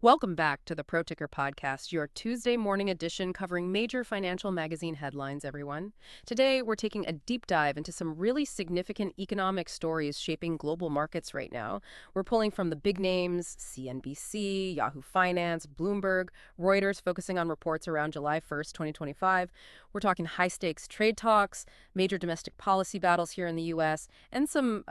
Welcome back to the Pro Ticker Podcast, your Tuesday morning edition covering major financial magazine headlines, everyone. Today, we're taking a deep dive into some really significant economic stories shaping global markets right now. We're pulling from the big names, CNBC, Yahoo Finance, Bloomberg, Reuters, focusing on reports around July 1st, 2025. We're talking high-stakes trade talks, major domestic policy battles here in the U.S., and some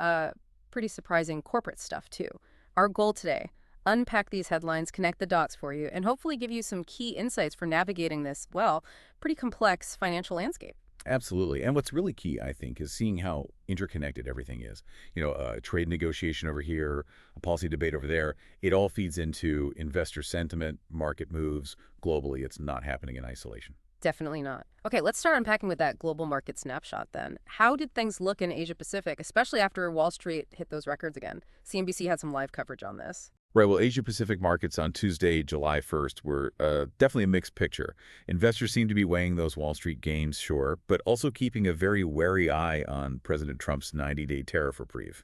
pretty surprising corporate stuff, too. Our goal today: unpack these headlines, connect the dots for you, and hopefully give you some key insights for navigating this, well, pretty complex financial landscape. Absolutely. And what's really key, I think, is seeing how interconnected everything is. A trade negotiation over here, a policy debate over there. It all feeds into investor sentiment, market moves. Globally, it's not happening in isolation. Definitely not. Okay, let's start unpacking with that global market snapshot then. How did things look in Asia Pacific, especially after Wall Street hit those records again? CNBC had some live coverage on this. Right. Well, Asia-Pacific markets on Tuesday, July 1st, were definitely a mixed picture. Investors seem to be weighing those Wall Street gains, sure, but also keeping a very wary eye on President Trump's 90-day tariff reprieve.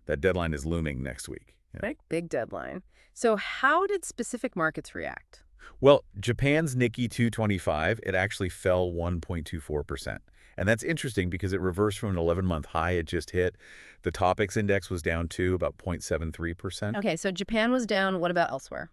That deadline is looming next week. Yeah. Big deadline. So how did specific markets react? Well, Japan's Nikkei 225, it actually fell 1.24%. And that's interesting because it reversed from an 11-month high it just hit. The Topics index was down too, about 0.73%. Okay, so Japan was down. What about elsewhere?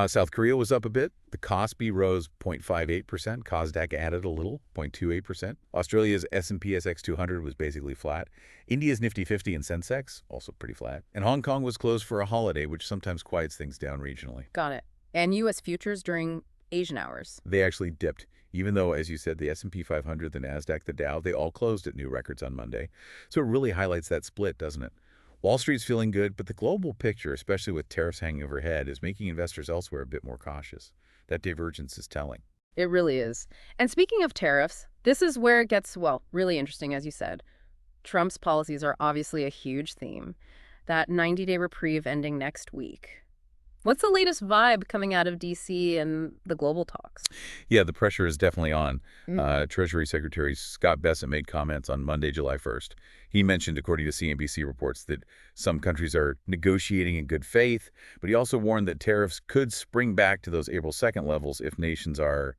South Korea was up a bit. The Kospi rose 0.58%. Kosdaq added a little, 0.28%. Australia's S&P SX 200 was basically flat. India's Nifty 50 and Sensex, also pretty flat. And Hong Kong was closed for a holiday, which sometimes quiets things down regionally. Got it. And U.S. futures during Asian hours? They actually dipped, even though, as you said, the S&P 500, the Nasdaq, the Dow, they all closed at new records on Monday. So it really highlights that split, doesn't it? Wall Street's feeling good, but the global picture, especially with tariffs hanging overhead, is making investors elsewhere a bit more cautious. That divergence is telling. It really is. And speaking of tariffs, this is where it gets, well, really interesting, as you said. Trump's policies are obviously a huge theme. That 90-day reprieve ending next week. What's the latest vibe coming out of D.C. and the global talks? Yeah, the pressure is definitely on. Treasury Secretary Scott Bessent made comments on Monday, July 1st. He mentioned, according to CNBC reports, that some countries are negotiating in good faith, but he also warned that tariffs could spring back to those April 2nd levels if nations are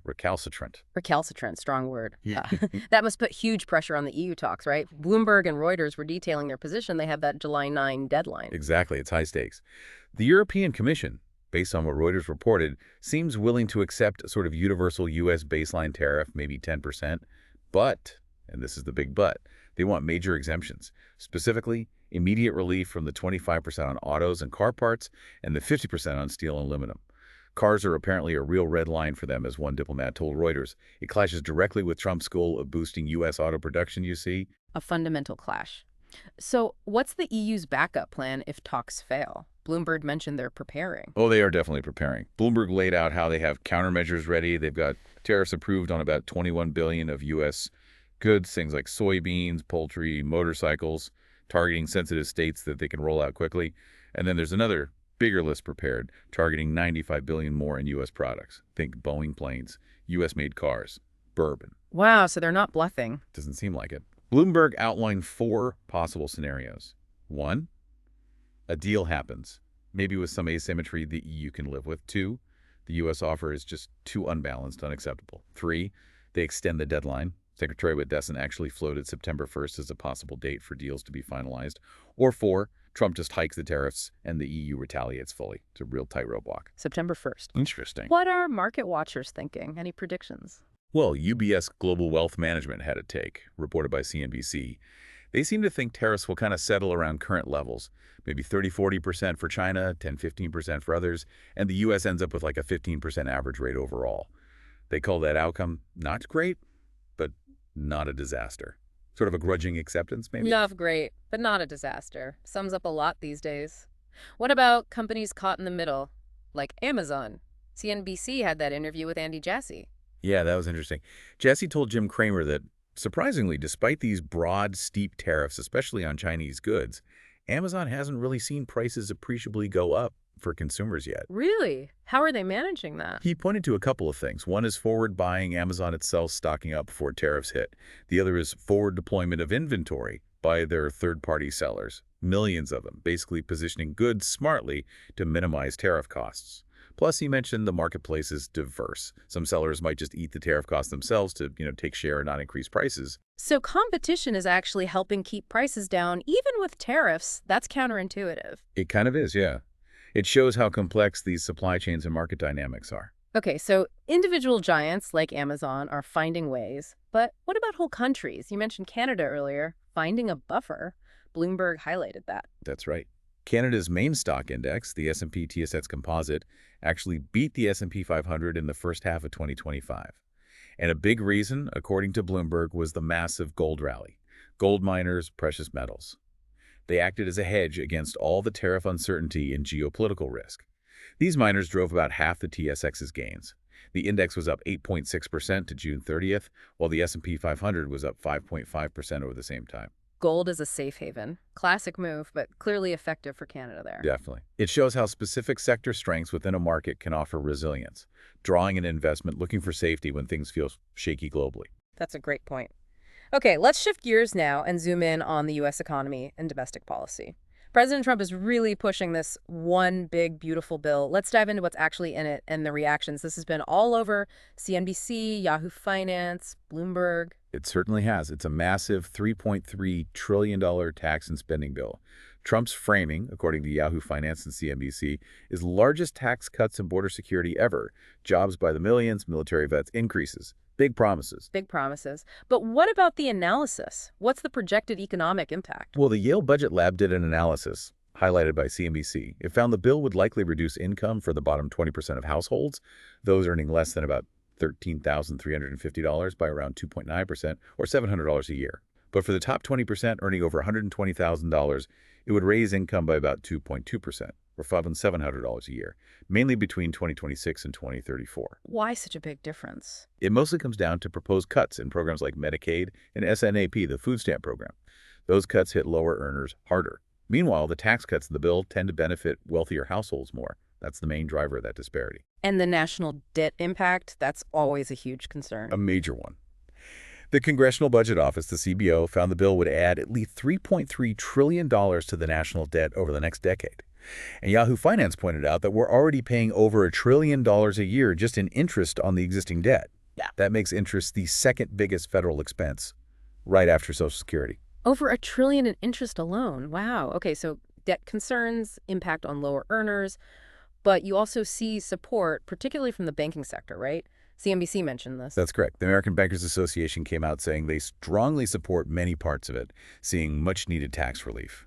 recalcitrant. Recalcitrant, strong word. Yeah. That must put huge pressure on the EU talks, right? Bloomberg and Reuters were detailing their position. They have that July 9 deadline. Exactly. It's high stakes. The European Commission, based on what Reuters reported, seems willing to accept a sort of universal U.S. baseline tariff, maybe 10%. But, and this is the big but, they want major exemptions. Specifically, immediate relief from the 25% on autos and car parts and the 50% on steel and aluminum. Cars are apparently a real red line for them, as one diplomat told Reuters. It clashes directly with Trump's goal of boosting U.S. auto production, you see. A fundamental clash. So what's the EU's backup plan if talks fail? Bloomberg mentioned they're preparing. Oh, they are definitely preparing. Bloomberg laid out how they have countermeasures ready. They've got tariffs approved on about $21 billion of U.S. goods, things like soybeans, poultry, motorcycles, targeting sensitive states that they can roll out quickly. And then there's another bigger list prepared, targeting $95 billion more in U.S. products. Think Boeing planes, U.S.-made cars, bourbon. Wow, so they're not bluffing. Doesn't seem like it. Bloomberg outlined 4 possible scenarios. 1, a deal happens, maybe with some asymmetry the EU can live with. 2, the U.S. offer is just too unbalanced, unacceptable. 3, they extend the deadline. Secretary Bessent actually floated September 1st as a possible date for deals to be finalized. Or 4, Trump just hikes the tariffs and the EU retaliates fully. It's a real tightrope walk. September 1st. Interesting. What are market watchers thinking? Any predictions? Well, UBS Global Wealth Management had a take, reported by CNBC. They seem to think tariffs will kind of settle around current levels, maybe 30-40% for China, 10-15% for others, and the U.S. ends up with like a 15% average rate overall. They call that outcome not great, but not a disaster. Sort of a grudging acceptance, maybe? Not great, but not a disaster. Sums up a lot these days. What about companies caught in the middle, like Amazon? CNBC had that interview with Andy Jassy. Yeah, that was interesting. Jesse told Jim Cramer that, surprisingly, despite these broad, steep tariffs, especially on Chinese goods, Amazon hasn't really seen prices appreciably go up for consumers yet. Really? How are they managing that? He pointed to a couple of things. One is forward buying, Amazon itself stocking up before tariffs hit. The other is forward deployment of inventory by their third-party sellers. Millions of them, basically positioning goods smartly to minimize tariff costs. Plus, he mentioned the marketplace is diverse. Some sellers might just eat the tariff costs themselves to, take share and not increase prices. So competition is actually helping keep prices down, even with tariffs. That's counterintuitive. It kind of is, yeah. It shows how complex these supply chains and market dynamics are. Okay, so individual giants like Amazon are finding ways. But what about whole countries? You mentioned Canada earlier, finding a buffer. Bloomberg highlighted that. That's right. Canada's main stock index, the S&P/TSX Composite, actually beat the S&P 500 in the first half of 2025. And a big reason, according to Bloomberg, was the massive gold rally. Gold miners, precious metals. They acted as a hedge against all the tariff uncertainty and geopolitical risk. These miners drove about half the TSX's gains. The index was up 8.6% to June 30th, while the S&P 500 was up 5.5% over the same time. Gold is a safe haven. Classic move, but clearly effective for Canada there. Definitely. It shows how specific sector strengths within a market can offer resilience, drawing an investment looking for safety when things feel shaky globally. That's a great point. Okay, let's shift gears now and zoom in on the U.S. economy and domestic policy. President Trump is really pushing this one big, beautiful bill. Let's dive into what's actually in it and the reactions. This has been all over CNBC, Yahoo Finance, Bloomberg. It certainly has. It's a massive $3.3 trillion tax and spending bill. Trump's framing, according to Yahoo Finance and CNBC, is largest tax cuts and border security ever. Jobs by the millions, military vets increases. Big promises. Big promises. But what about the analysis? What's the projected economic impact? Well, the Yale Budget Lab did an analysis, highlighted by CNBC. It found the bill would likely reduce income for the bottom 20% of households, those earning less than about $13,350 by around 2.9%, or $700 a year. But for the top 20% earning over $120,000, it would raise income by about 2.2%, or $5,700 a year, mainly between 2026 and 2034. Why such a big difference? It mostly comes down to proposed cuts in programs like Medicaid and SNAP, the food stamp program. Those cuts hit lower earners harder. Meanwhile, the tax cuts in the bill tend to benefit wealthier households more. That's the main driver of that disparity. And the national debt impact, that's always a huge concern. A major one. The Congressional Budget Office, the CBO, found the bill would add at least $3.3 trillion to the national debt over the next decade. And Yahoo Finance pointed out that we're already paying over $1 trillion a year just in interest on the existing debt. Yeah. That makes interest the second biggest federal expense, right after Social Security. Over $1 trillion in interest alone. Wow. Okay, so debt concerns, impact on lower earners, but you also see support, particularly from the banking sector, right? CNBC mentioned this. That's correct. The American Bankers Association came out saying they strongly support many parts of it, seeing much-needed tax relief.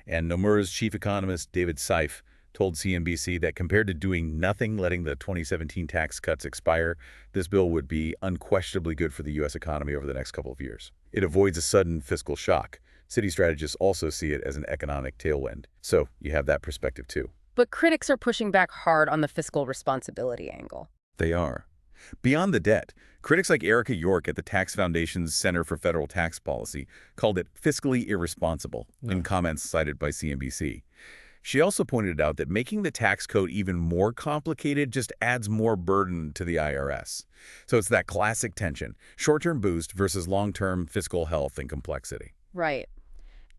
And Nomura's chief economist, David Seif, told CNBC that compared to doing nothing, letting the 2017 tax cuts expire, this bill would be unquestionably good for the U.S. economy over the next couple of years. It avoids a sudden fiscal shock. City strategists also see it as an economic tailwind. So you have that perspective, too. But critics are pushing back hard on the fiscal responsibility angle. They are. Beyond the debt, critics like Erica York at the Tax Foundation's Center for Federal Tax Policy called it fiscally irresponsible in comments cited by CNBC. She also pointed out that making the tax code even more complicated just adds more burden to the IRS. So it's that classic tension, short-term boost versus long-term fiscal health and complexity. Right.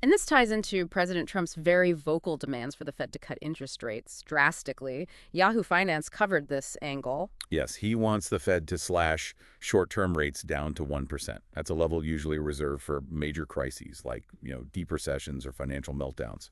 And this ties into President Trump's very vocal demands for the Fed to cut interest rates drastically. Yahoo Finance covered this angle. Yes, he wants the Fed to slash short-term rates down to 1%. That's a level usually reserved for major crises like, deep recessions or financial meltdowns.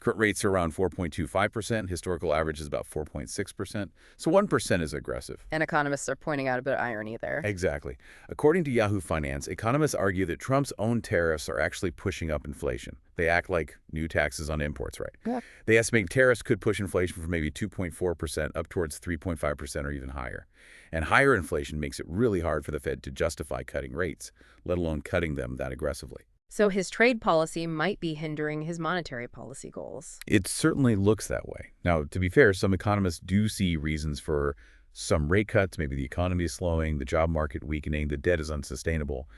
Current rates are around 4.25%. Historical average is about 4.6%. So 1% is aggressive. And economists are pointing out a bit of irony there. Exactly. According to Yahoo Finance, economists argue that Trump's own tariffs are actually pushing up inflation. They act like new taxes on imports, right? Yeah. They estimate tariffs could push inflation from maybe 2.4% up towards 3.5% or even higher. And higher inflation makes it really hard for the Fed to justify cutting rates, let alone cutting them that aggressively. So his trade policy might be hindering his monetary policy goals. It certainly looks that way. Now, to be fair, some economists do see reasons for some rate cuts. Maybe the economy is slowing, the job market weakening, the debt is unsustainable,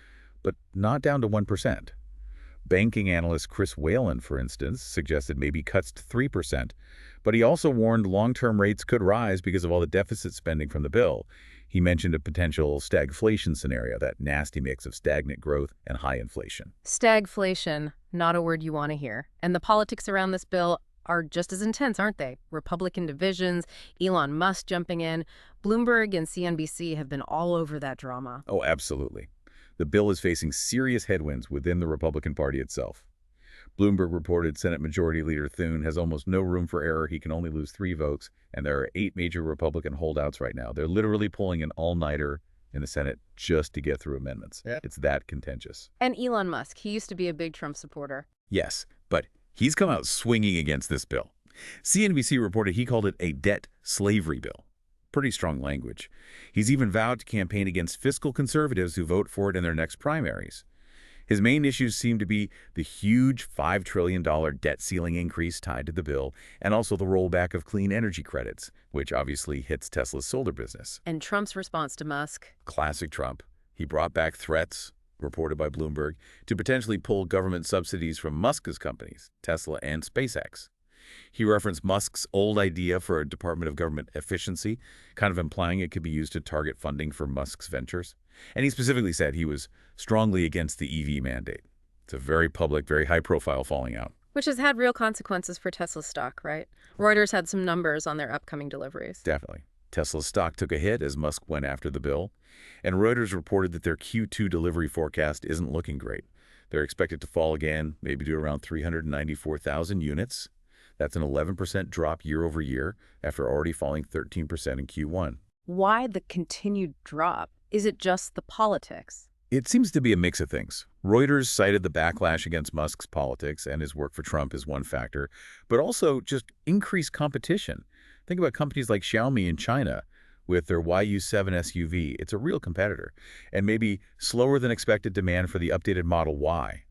but not down to 1%. Banking analyst Chris Whalen, for instance, suggested maybe cuts to 3%, but he also warned long-term rates could rise because of all the deficit spending from the bill. He mentioned a potential stagflation scenario, that nasty mix of stagnant growth and high inflation. Stagflation. Not a word you want to hear. And the politics around this bill are just as intense, aren't they? Republican divisions, Elon Musk jumping in. Bloomberg and CNBC have been all over that drama. Oh, absolutely. The bill is facing serious headwinds within the Republican Party itself. Bloomberg reported Senate Majority Leader Thune has almost no room for error. He can only lose 3 votes, and there are 8 major Republican holdouts right now. They're literally pulling an all-nighter in the Senate just to get through amendments. Yeah. It's that contentious. And Elon Musk, he used to be a big Trump supporter. Yes, but he's come out swinging against this bill. CNBC reported he called it a debt slavery bill. Pretty strong language. He's even vowed to campaign against fiscal conservatives who vote for it in their next primaries. His main issues seem to be the huge $5 trillion debt ceiling increase tied to the bill, and also the rollback of clean energy credits, which obviously hits Tesla's solar business. And Trump's response to Musk? Classic Trump. He brought back threats, reported by Bloomberg, to potentially pull government subsidies from Musk's companies, Tesla and SpaceX. He referenced Musk's old idea for a Department of Government Efficiency, kind of implying it could be used to target funding for Musk's ventures. And he specifically said he was strongly against the EV mandate. It's a very public, very high-profile falling out. Which has had real consequences for Tesla's stock, right? Reuters had some numbers on their upcoming deliveries. Definitely. Tesla's stock took a hit as Musk went after the bill, and Reuters reported that their Q2 delivery forecast isn't looking great. They're expected to fall again, maybe to around 394,000 units. That's an 11% drop year over year after already falling 13% in Q1. Why the continued drop? Is it just the politics? It seems to be a mix of things. Reuters cited the backlash against Musk's politics and his work for Trump as one factor, but also just increased competition. Think about companies like Xiaomi in China with their YU7 SUV. It's a real competitor. And maybe slower than expected demand for the updated Model Y.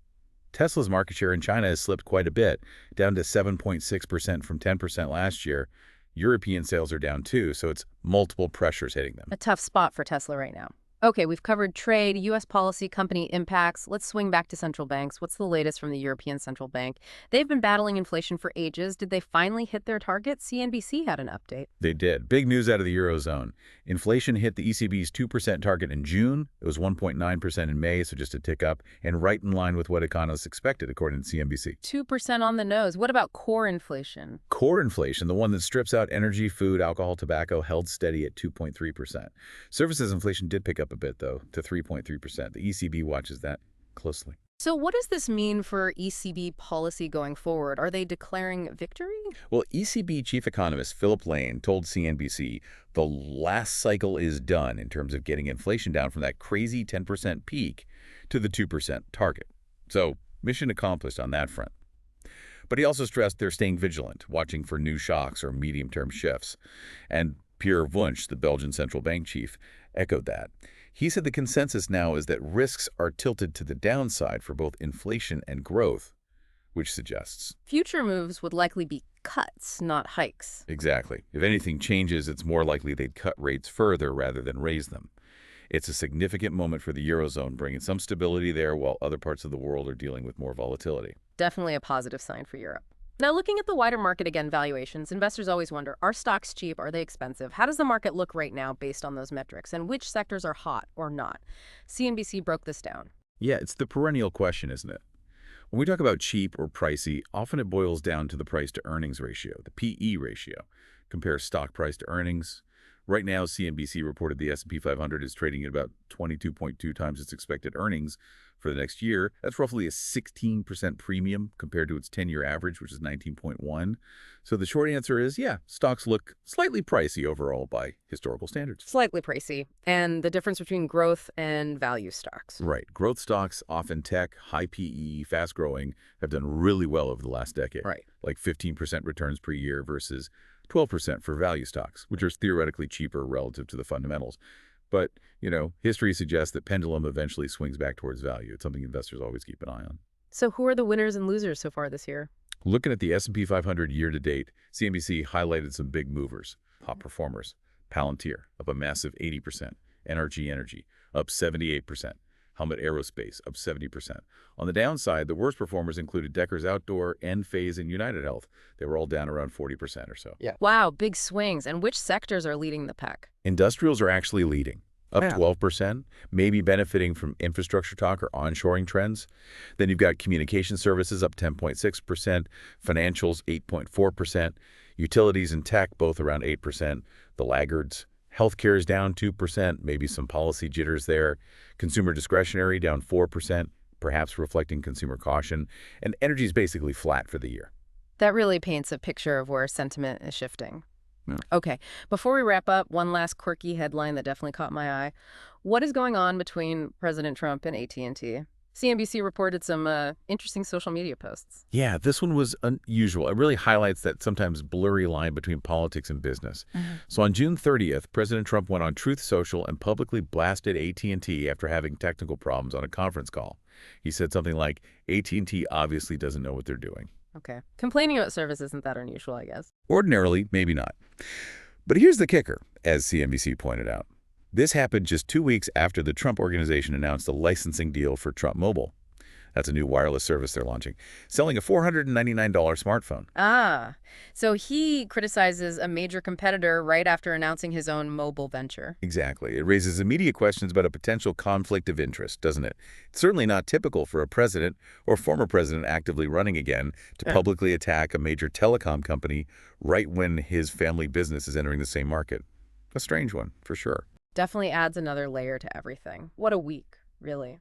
Tesla's market share in China has slipped quite a bit, down to 7.6% from 10% last year. European sales are down too, so it's multiple pressures hitting them. A tough spot for Tesla right now. Okay, we've covered trade, U.S. policy, company impacts. Let's swing back to central banks. What's the latest from the European Central Bank? They've been battling inflation for ages. Did they finally hit their target? CNBC had an update. They did. Big news out of the Eurozone. Inflation hit the ECB's 2% target in June. It was 1.9% in May, so just a tick up, and right in line with what economists expected, according to CNBC. 2% on the nose. What about core inflation? Core inflation, the one that strips out energy, food, alcohol, tobacco, held steady at 2.3%. Services inflation did pick up a bit, though, to 3.3%. The ECB watches that closely. So what does this mean for ECB policy going forward? Are they declaring victory? Well, ECB chief economist Philip Lane told CNBC the last cycle is done in terms of getting inflation down from that crazy 10% peak to the 2% target. So mission accomplished on that front. But he also stressed they're staying vigilant, watching for new shocks or medium-term shifts. And Pierre Wunsch, the Belgian central bank chief, echoed that. He said the consensus now is that risks are tilted to the downside for both inflation and growth, which suggests future moves would likely be cuts, not hikes. Exactly. If anything changes, it's more likely they'd cut rates further rather than raise them. It's a significant moment for the Eurozone, bringing some stability there while other parts of the world are dealing with more volatility. Definitely a positive sign for Europe. Now, looking at the wider market again, valuations, investors always wonder, are stocks cheap? Are they expensive? How does the market look right now based on those metrics? And which sectors are hot or not? CNBC broke this down. Yeah, it's the perennial question, isn't it? When we talk about cheap or pricey, often it boils down to the price-to-earnings ratio, the PE ratio. Compare stock price to earnings. Right now, CNBC reported the S&P 500 is trading at about 22.2 times its expected earnings for the next year. That's roughly a 16% premium compared to its 10-year average, which is 19.1. So the short answer is, yeah, stocks look slightly pricey overall by historical standards. Slightly pricey. And the difference between growth and value stocks. Right. Growth stocks, often tech, high PE, fast-growing, have done really well over the last decade. Right. Like 15% returns per year versus 12% for value stocks, which are theoretically cheaper relative to the fundamentals. But, history suggests that pendulum eventually swings back towards value. It's something investors always keep an eye on. So who are the winners and losers so far this year? Looking at the S&P 500 year-to-date, CNBC highlighted some big movers, top performers. Palantir, up a massive 80%. NRG Energy, up 78%. Helmet Aerospace, up 70%. On the downside, the worst performers included Deckers Outdoor, Enphase, and United Health. They were all down around 40% or so. Yeah. Wow, big swings. And which sectors are leading the pack? Industrials are actually leading, up Yeah. 12%, maybe benefiting from infrastructure talk or onshoring trends. Then you've got communication services up 10.6%, financials 8.4%, utilities and tech both around 8%, the laggards. Healthcare is down 2%, maybe some policy jitters there. Consumer discretionary down 4%, perhaps reflecting consumer caution. And energy is basically flat for the year. That really paints a picture of where sentiment is shifting. Yeah. Okay, before we wrap up, one last quirky headline that definitely caught my eye. What is going on between President Trump and AT&T? CNBC reported some interesting social media posts. Yeah, this one was unusual. It really highlights that sometimes blurry line between politics and business. So on June 30th, President Trump went on Truth Social and publicly blasted AT&T after having technical problems on a conference call. He said something like, AT&T obviously doesn't know what they're doing. Okay, complaining about service isn't that unusual, I guess. Ordinarily, maybe not. But here's the kicker, as CNBC pointed out. This happened just 2 weeks after the Trump Organization announced a licensing deal for Trump Mobile. That's a new wireless service they're launching, selling a $499 smartphone. Ah, so he criticizes a major competitor right after announcing his own mobile venture. Exactly. It raises immediate questions about a potential conflict of interest, doesn't it? It's certainly not typical for a president or former president actively running again to Yeah. publicly attack a major telecom company right when his family business is entering the same market. A strange one, for sure. Definitely adds another layer to everything. What a week, really.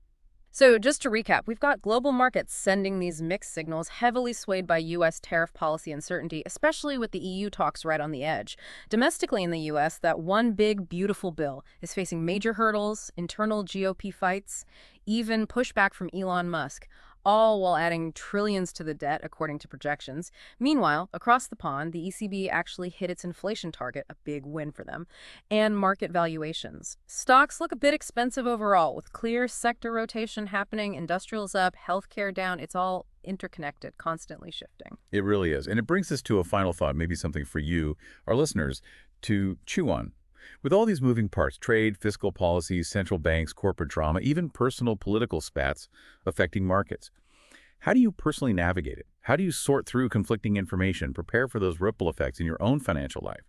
So just to recap, we've got global markets sending these mixed signals, heavily swayed by U.S. tariff policy uncertainty, especially with the EU talks right on the edge. Domestically in the U.S., that one big, beautiful bill is facing major hurdles, internal GOP fights, even pushback from Elon Musk, all while adding trillions to the debt, according to projections. Meanwhile, across the pond, the ECB actually hit its inflation target, a big win for them, and market valuations. Stocks look a bit expensive overall, with clear sector rotation happening, industrials up, healthcare down. It's all interconnected, constantly shifting. It really is. And it brings us to a final thought, maybe something for you, our listeners, to chew on. With all these moving parts, trade, fiscal policies, central banks, corporate drama, even personal political spats affecting markets, how do you personally navigate it? How do you sort through conflicting information, prepare for those ripple effects in your own financial life?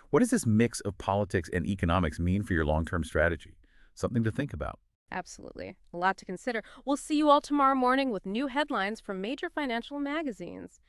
What does this mix of politics and economics mean for your long-term strategy? Something to think about. Absolutely. A lot to consider. We'll see you all tomorrow morning with new headlines from major financial magazines.